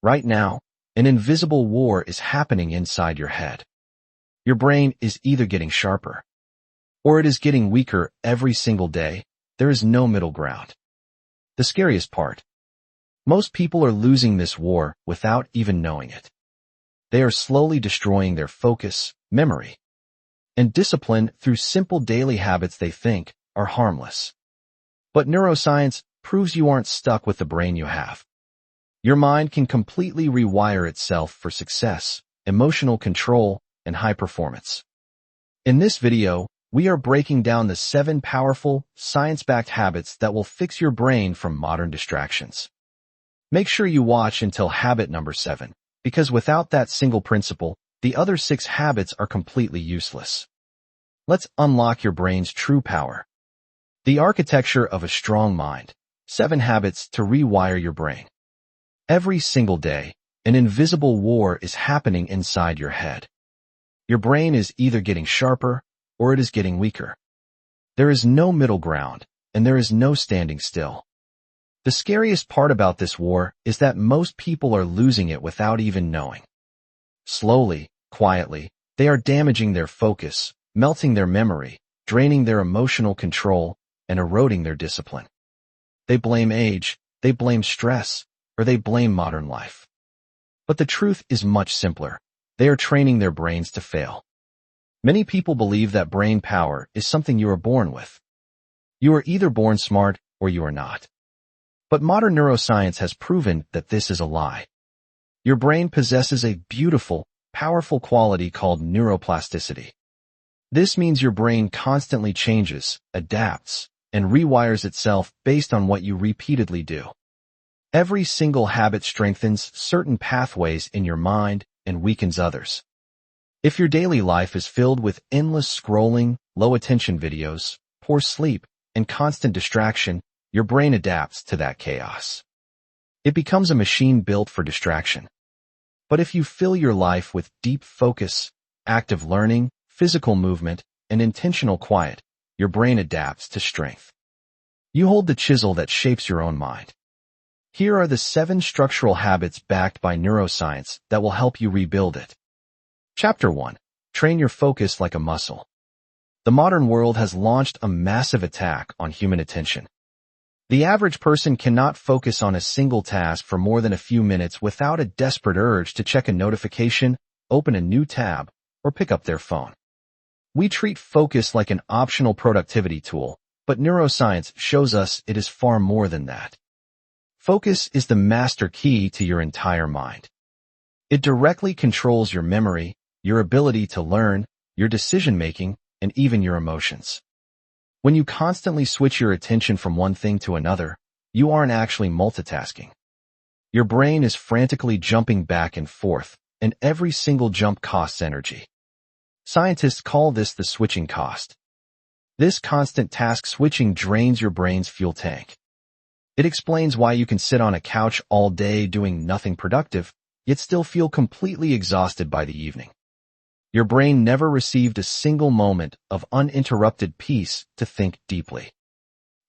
Right now, an invisible war is happening inside your head. Your brain is either getting sharper, or it is getting weaker every single day. There is no middle ground. The scariest part: most people are losing this war without even knowing it. They are slowly destroying their focus, memory, and discipline through simple daily habits they think are harmless. But neuroscience proves you aren't stuck with the brain you have. Your mind can completely rewire itself for success, emotional control, and high performance. In this video, we are breaking down the 7 powerful, science-backed habits that will fix your brain from modern distractions. Make sure you watch until habit number 7, because without that single principle, the other 6 habits are completely useless. Let's unlock your brain's true power. The architecture of a strong mind. 7 habits to rewire your brain. Every single day, an invisible war is happening inside your head. Your brain is either getting sharper, or it is getting weaker. There is no middle ground, and there is no standing still. The scariest part about this war is that most people are losing it without even knowing. Slowly, quietly, they are damaging their focus, melting their memory, draining their emotional control, and eroding their discipline. They blame age, they blame stress, or they blame modern life. But the truth is much simpler. They are training their brains to fail. Many people believe that brain power is something you are born with. You are either born smart or you are not. But modern neuroscience has proven that this is a lie. Your brain possesses a beautiful, powerful quality called neuroplasticity. This means your brain constantly changes, adapts, and rewires itself based on what you repeatedly do. Every single habit strengthens certain pathways in your mind and weakens others. If your daily life is filled with endless scrolling, low-attention videos, poor sleep, and constant distraction, your brain adapts to that chaos. It becomes a machine built for distraction. But if you fill your life with deep focus, active learning, physical movement, and intentional quiet, your brain adapts to strength. You hold the chisel that shapes your own mind. Here are the 7 structural habits backed by neuroscience that will help you rebuild it. Chapter 1. Train your focus like a muscle. The modern world has launched a massive attack on human attention. The average person cannot focus on a single task for more than a few minutes without a desperate urge to check a notification, open a new tab, or pick up their phone. We treat focus like an optional productivity tool, but neuroscience shows us it is far more than that. Focus is the master key to your entire mind. It directly controls your memory, your ability to learn, your decision-making, and even your emotions. When you constantly switch your attention from one thing to another, you aren't actually multitasking. Your brain is frantically jumping back and forth, and every single jump costs energy. Scientists call this the switching cost. This constant task switching drains your brain's fuel tank. It explains why you can sit on a couch all day doing nothing productive, yet still feel completely exhausted by the evening. Your brain never received a single moment of uninterrupted peace to think deeply.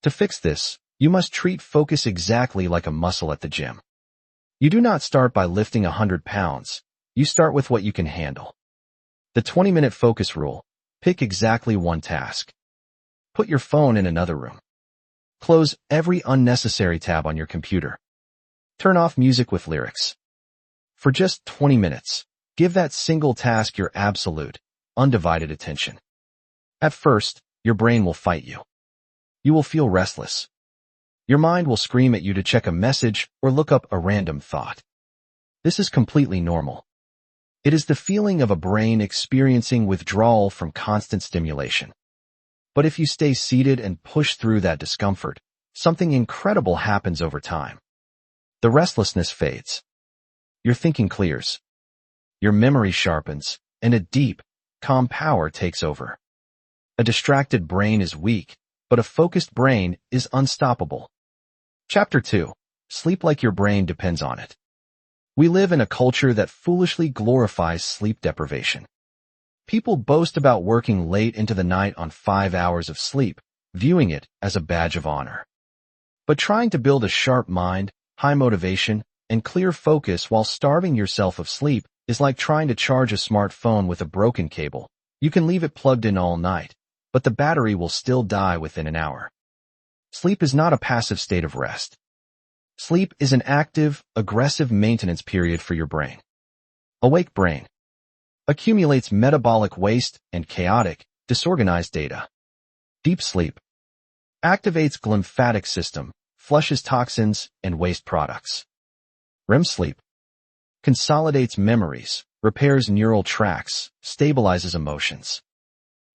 To fix this, you must treat focus exactly like a muscle at the gym. You do not start by lifting 100 pounds. You start with what you can handle. The 20-minute focus rule. Pick exactly one task. Put your phone in another room. Close every unnecessary tab on your computer. Turn off music with lyrics. For just 20 minutes, give that single task your absolute, undivided attention. At first, your brain will fight you. You will feel restless. Your mind will scream at you to check a message or look up a random thought. This is completely normal. It is the feeling of a brain experiencing withdrawal from constant stimulation. But if you stay seated and push through that discomfort, something incredible happens over time. The restlessness fades. Your thinking clears. Your memory sharpens, and a deep, calm power takes over. A distracted brain is weak, but a focused brain is unstoppable. Chapter 2. Sleep like your brain depends on it. We live in a culture that foolishly glorifies sleep deprivation. People boast about working late into the night on 5 hours of sleep, viewing it as a badge of honor. But trying to build a sharp mind, high motivation, and clear focus while starving yourself of sleep is like trying to charge a smartphone with a broken cable. You can leave it plugged in all night, but the battery will still die within an hour. Sleep is not a passive state of rest. Sleep is an active, aggressive maintenance period for your brain. Awake brain accumulates metabolic waste and chaotic, disorganized data. Deep sleep activates glymphatic system, flushes toxins and waste products. REM sleep consolidates memories, repairs neural tracts, stabilizes emotions.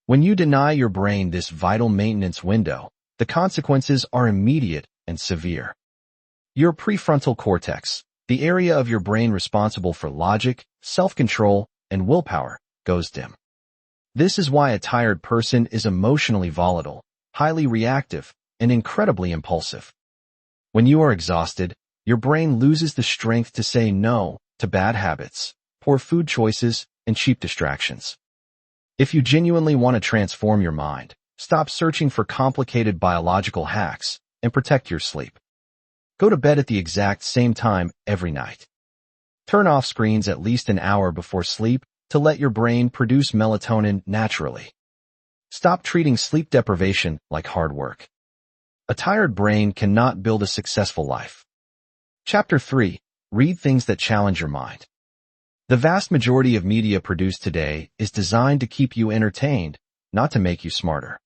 When you deny your brain this vital maintenance window, the consequences are immediate and severe. Your prefrontal cortex, the area of your brain responsible for logic, self-control, and willpower, goes dim. This is why a tired person is emotionally volatile, highly reactive, and incredibly impulsive. When you are exhausted, your brain loses the strength to say no to bad habits, poor food choices, and cheap distractions. If you genuinely want to transform your mind, stop searching for complicated biological hacks and protect your sleep. Go to bed at the exact same time every night. Turn off screens at least an hour before sleep to let your brain produce melatonin naturally. Stop treating sleep deprivation like hard work. A tired brain cannot build a successful life. Chapter 3. Read things that challenge your mind. The vast majority of media produced today is designed to keep you entertained, not to make you smarter.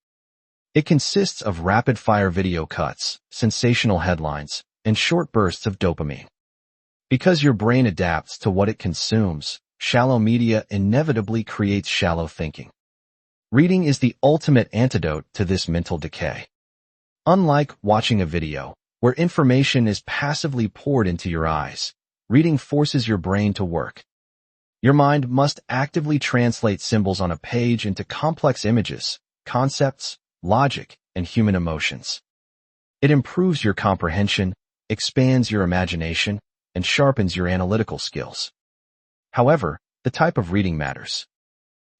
It consists of rapid-fire video cuts, sensational headlines, and short bursts of dopamine. Because your brain adapts to what it consumes, shallow media inevitably creates shallow thinking. Reading is the ultimate antidote to this mental decay. Unlike watching a video, where information is passively poured into your eyes, reading forces your brain to work. Your mind must actively translate symbols on a page into complex images, concepts, logic, and human emotions. It improves your comprehension, expands your imagination, and sharpens your analytical skills. However, the type of reading matters.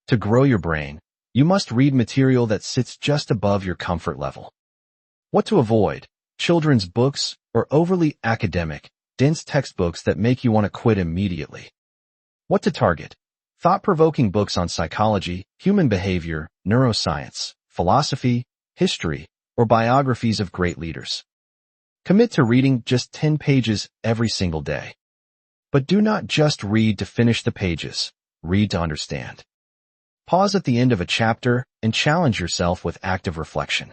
To grow your brain, you must read material that sits just above your comfort level. What to avoid: children's books or overly academic, dense textbooks that make you want to quit immediately. What to target: thought-provoking books on psychology, human behavior, neuroscience, philosophy, history, or biographies of great leaders. Commit to reading just 10 pages every single day. But do not just read to finish the pages, read to understand. Pause at the end of a chapter and challenge yourself with active reflection.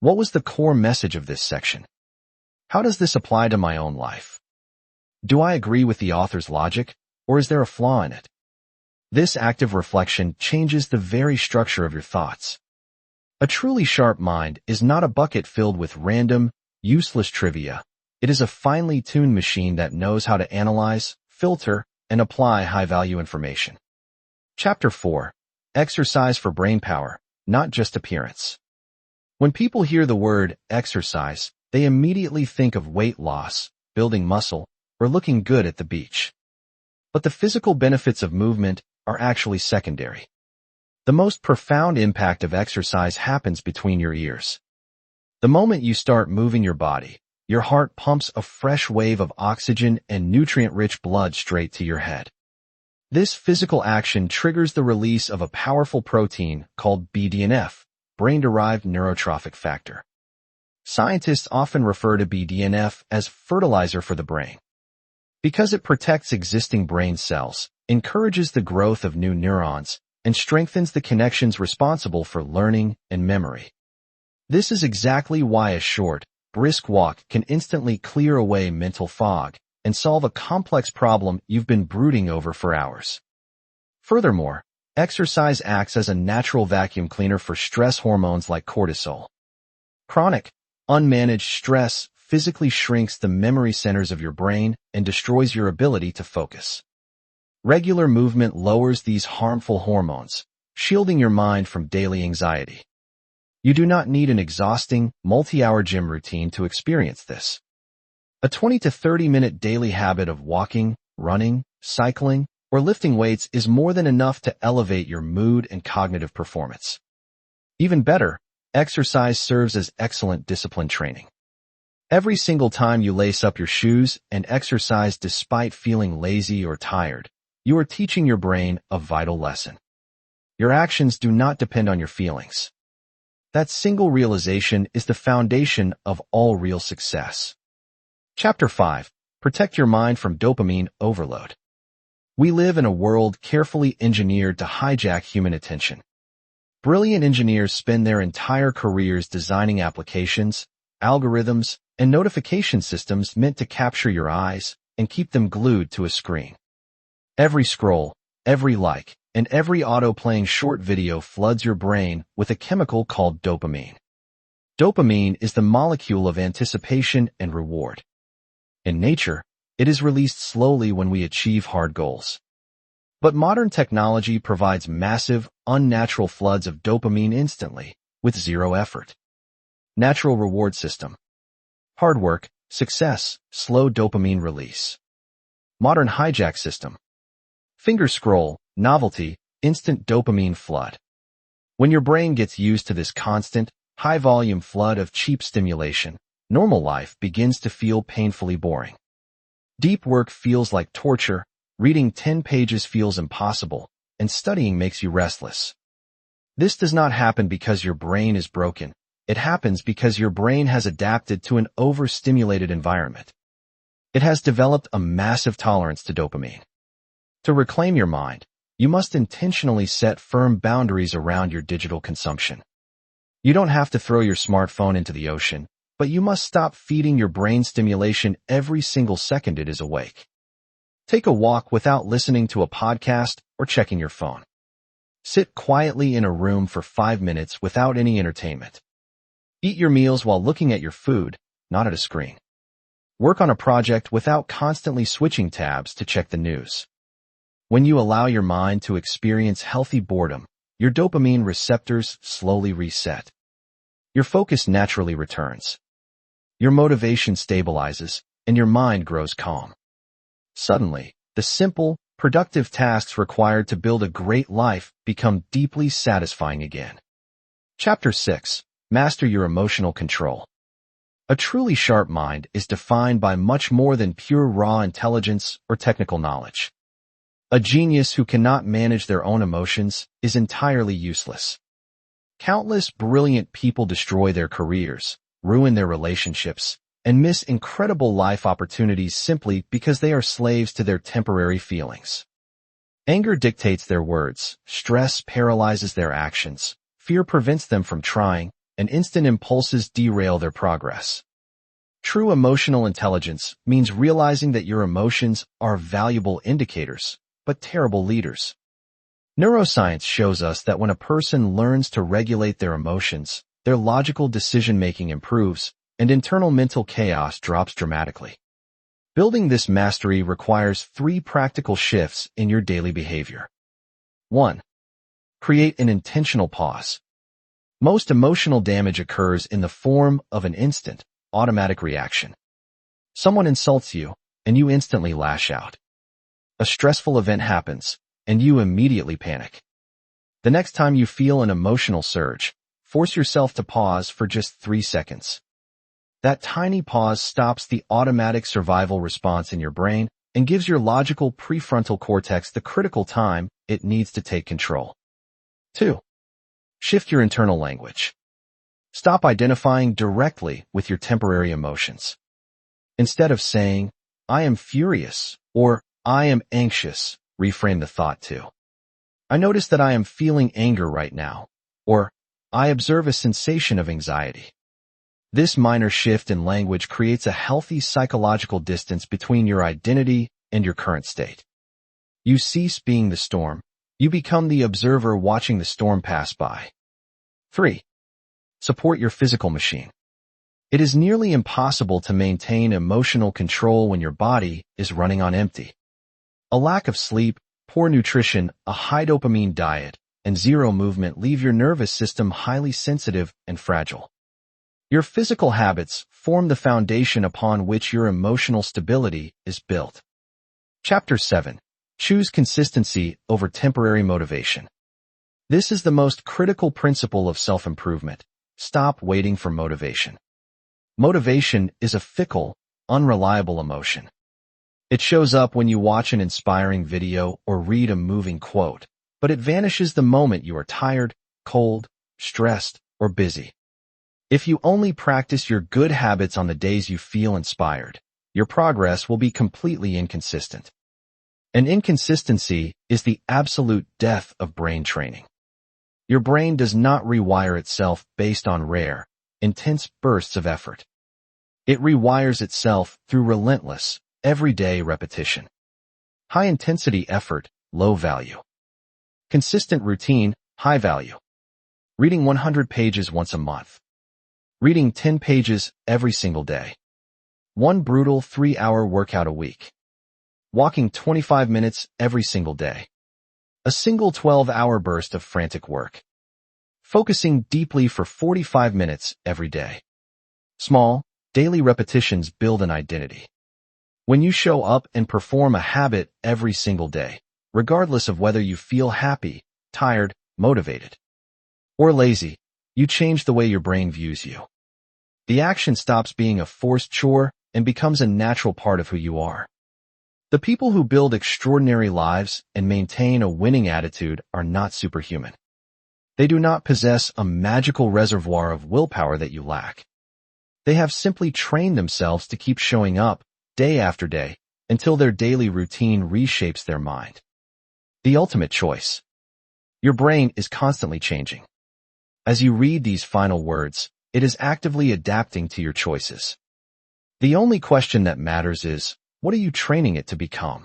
What was the core message of this section? How does this apply to my own life? Do I agree with the author's logic, or is there a flaw in it? This active reflection changes the very structure of your thoughts. A truly sharp mind is not a bucket filled with random, useless trivia. It is a finely tuned machine that knows how to analyze, filter, and apply high-value information. Chapter 4. Exercise for brain power, not just appearance. When people hear the word exercise, they immediately think of weight loss, building muscle, or looking good at the beach. But the physical benefits of movement are actually secondary. The most profound impact of exercise happens between your ears. The moment you start moving your body, your heart pumps a fresh wave of oxygen and nutrient-rich blood straight to your head. This physical action triggers the release of a powerful protein called BDNF, brain-derived neurotrophic factor. Scientists often refer to BDNF as fertilizer for the brain. Because it protects existing brain cells, encourages the growth of new neurons, and strengthens the connections responsible for learning and memory. This is exactly why a short, brisk walk can instantly clear away mental fog and solve a complex problem you've been brooding over for hours. Furthermore, exercise acts as a natural vacuum cleaner for stress hormones like cortisol. Chronic, unmanaged stress physically shrinks the memory centers of your brain and destroys your ability to focus. Regular movement lowers these harmful hormones, shielding your mind from daily anxiety. You do not need an exhausting, multi-hour gym routine to experience this. A 20 to 30-minute daily habit of walking, running, cycling, or lifting weights is more than enough to elevate your mood and cognitive performance. Even better, exercise serves as excellent discipline training. Every single time you lace up your shoes and exercise despite feeling lazy or tired, you are teaching your brain a vital lesson. Your actions do not depend on your feelings. That single realization is the foundation of all real success. Chapter 5. Protect your mind from dopamine overload. We live in a world carefully engineered to hijack human attention. Brilliant engineers spend their entire careers designing applications, algorithms, and notification systems meant to capture your eyes and keep them glued to a screen. Every scroll, every like, and every auto-playing short video floods your brain with a chemical called dopamine. Dopamine is the molecule of anticipation and reward. In nature, it is released slowly when we achieve hard goals. But modern technology provides massive, unnatural floods of dopamine instantly, with zero effort. Natural reward system. Hard work, success, slow dopamine release. Modern hijack system. Finger scroll, novelty, instant dopamine flood. When your brain gets used to this constant, high-volume flood of cheap stimulation, normal life begins to feel painfully boring. Deep work feels like torture, reading 10 pages feels impossible, and studying makes you restless. This does not happen because your brain is broken. It happens because your brain has adapted to an overstimulated environment. It has developed a massive tolerance to dopamine. To reclaim your mind, you must intentionally set firm boundaries around your digital consumption. You don't have to throw your smartphone into the ocean, but you must stop feeding your brain stimulation every single second it is awake. Take a walk without listening to a podcast or checking your phone. Sit quietly in a room for 5 minutes without any entertainment. Eat your meals while looking at your food, not at a screen. Work on a project without constantly switching tabs to check the news. When you allow your mind to experience healthy boredom, your dopamine receptors slowly reset. Your focus naturally returns. Your motivation stabilizes, and your mind grows calm. Suddenly, the simple, productive tasks required to build a great life become deeply satisfying again. Chapter 6. Master your emotional control. A truly sharp mind is defined by much more than pure raw intelligence or technical knowledge. A genius who cannot manage their own emotions is entirely useless. Countless brilliant people destroy their careers, ruin their relationships, and miss incredible life opportunities simply because they are slaves to their temporary feelings. Anger dictates their words, stress paralyzes their actions, fear prevents them from trying, and instant impulses derail their progress. True emotional intelligence means realizing that your emotions are valuable indicators, but terrible leaders. Neuroscience shows us that when a person learns to regulate their emotions, their logical decision-making improves, and internal mental chaos drops dramatically. Building this mastery requires 3 practical shifts in your daily behavior. 1. Create an intentional pause. Most emotional damage occurs in the form of an instant, automatic reaction. Someone insults you, and you instantly lash out. A stressful event happens, and you immediately panic. The next time you feel an emotional surge, force yourself to pause for just 3 seconds. That tiny pause stops the automatic survival response in your brain and gives your logical prefrontal cortex the critical time it needs to take control. 2. Shift your internal language. Stop identifying directly with your temporary emotions. Instead of saying, "I am furious," or "I am anxious," reframe the thought to, "I notice that I am feeling anger right now," or "I observe a sensation of anxiety." This minor shift in language creates a healthy psychological distance between your identity and your current state. You cease being the storm. You become the observer watching the storm pass by. 3. Support your physical machine. It is nearly impossible to maintain emotional control when your body is running on empty. A lack of sleep, poor nutrition, a high dopamine diet, and zero movement leave your nervous system highly sensitive and fragile. Your physical habits form the foundation upon which your emotional stability is built. Chapter 7. Choose consistency over temporary motivation. This is the most critical principle of self-improvement. Stop waiting for motivation. Motivation is a fickle, unreliable emotion. It shows up when you watch an inspiring video or read a moving quote, but it vanishes the moment you are tired, cold, stressed, or busy. If you only practice your good habits on the days you feel inspired, your progress will be completely inconsistent. And inconsistency is the absolute death of brain training. Your brain does not rewire itself based on rare, intense bursts of effort. It rewires itself through relentless, everyday repetition. High-intensity effort, low value. Consistent routine, high value. Reading 100 pages once a month. Reading 10 pages every single day. One brutal 3-hour workout a week. Walking 25 minutes every single day. A single 12-hour burst of frantic work. Focusing deeply for 45 minutes every day. Small, daily repetitions build an identity. When you show up and perform a habit every single day, regardless of whether you feel happy, tired, motivated, or lazy, you change the way your brain views you. The action stops being a forced chore and becomes a natural part of who you are. The people who build extraordinary lives and maintain a winning attitude are not superhuman. They do not possess a magical reservoir of willpower that you lack. They have simply trained themselves to keep showing up, day after day, until their daily routine reshapes their mind. The ultimate choice. Your brain is constantly changing. As you read these final words, it is actively adapting to your choices. The only question that matters is, what are you training it to become?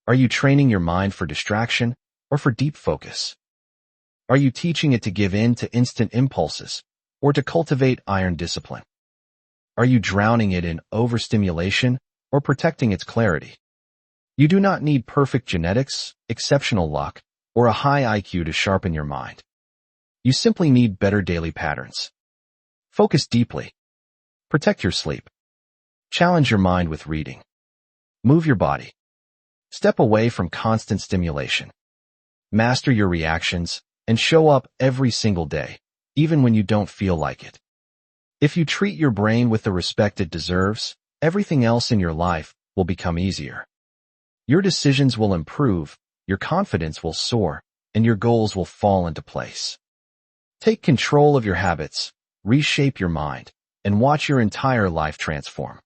Are you training your mind for distraction or for deep focus? Are you teaching it to give in to instant impulses or to cultivate iron discipline? Are you drowning it in overstimulation or protecting its clarity? You do not need perfect genetics, exceptional luck, or a high IQ to sharpen your mind. You simply need better daily patterns. Focus deeply. Protect your sleep. Challenge your mind with reading. Move your body. Step away from constant stimulation. Master your reactions and show up every single day, even when you don't feel like it. If you treat your brain with the respect it deserves, everything else in your life will become easier. Your decisions will improve, your confidence will soar, and your goals will fall into place. Take control of your habits, reshape your mind, and watch your entire life transform.